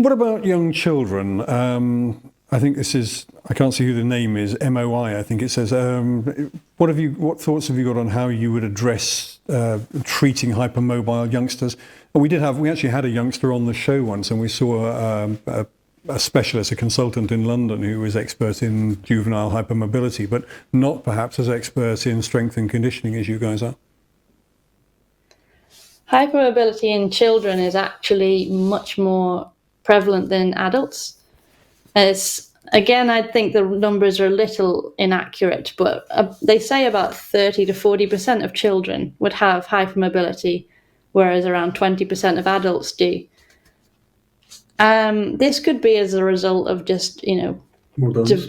What about young children? I think this is, I can't see who the name is, MOI, I think it says. What thoughts have you got on how you would address treating hypermobile youngsters? And we actually had a youngster on the show once, and we saw a specialist, a consultant in London who was expert in juvenile hypermobility, but not perhaps as expert in strength and conditioning as you guys are. Hypermobility in children is actually much more prevalent than adults. Again, I think the numbers are a little inaccurate, but they say about 30 to 40% of children would have hypermobility, whereas around 20% of adults do. This could be as a result of just,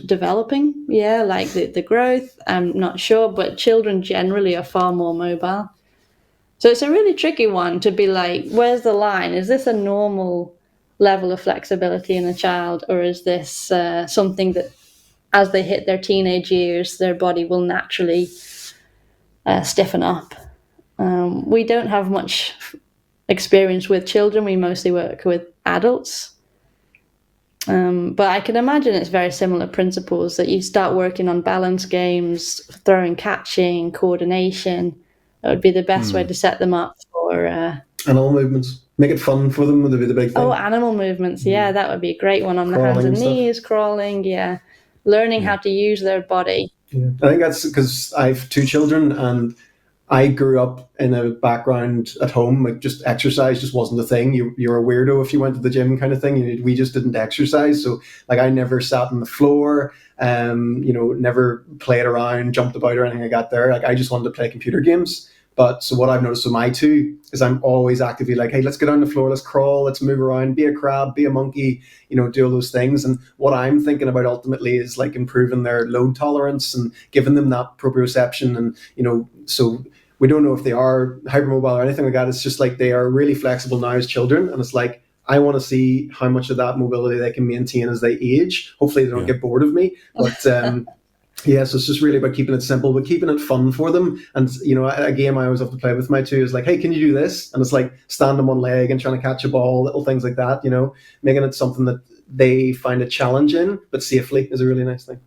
developing, like the growth. I'm not sure, but children generally are far more mobile. So it's a really tricky one to be like, where's the line? Is this a normal level of flexibility in a child, or is this something that as they hit their teenage years, their body will naturally stiffen up? We don't have much experience with children. We mostly work with adults. But I can imagine it's very similar principles, that you start working on balance games, throwing, catching, coordination. That would be the best way to set them up for... animal movements. Make it fun for them would be the big thing. Oh, animal movements. Yeah, that would be a great one. On the hands and knees, crawling, learning how to use their body. Yeah. I think that's because I have 2 children, and I grew up in a background at home, like just exercise just wasn't a thing. You're a weirdo if you went to the gym kind of thing. We just didn't exercise. So like I never sat on the floor, never played around, jumped about or anything like that there. Like I just wanted to play computer games. But so what I've noticed with my 2 is I'm always actively like, hey, let's get on the floor, let's crawl, let's move around, be a crab, be a monkey, do all those things. And what I'm thinking about ultimately is like improving their load tolerance and giving them that proprioception. And, so we don't know if they are hypermobile or anything like that. It's just like they are really flexible now as children. And it's like, I want to see how much of that mobility they can maintain as they age. Hopefully they don't get bored of me. But yeah, so it's just really about keeping it simple, but keeping it fun for them. And, a game I always have to play with my 2 is like, hey, can you do this? And it's like stand on one leg and trying to catch a ball, little things like that, making it something that they find a challenge in, but safely is a really nice thing.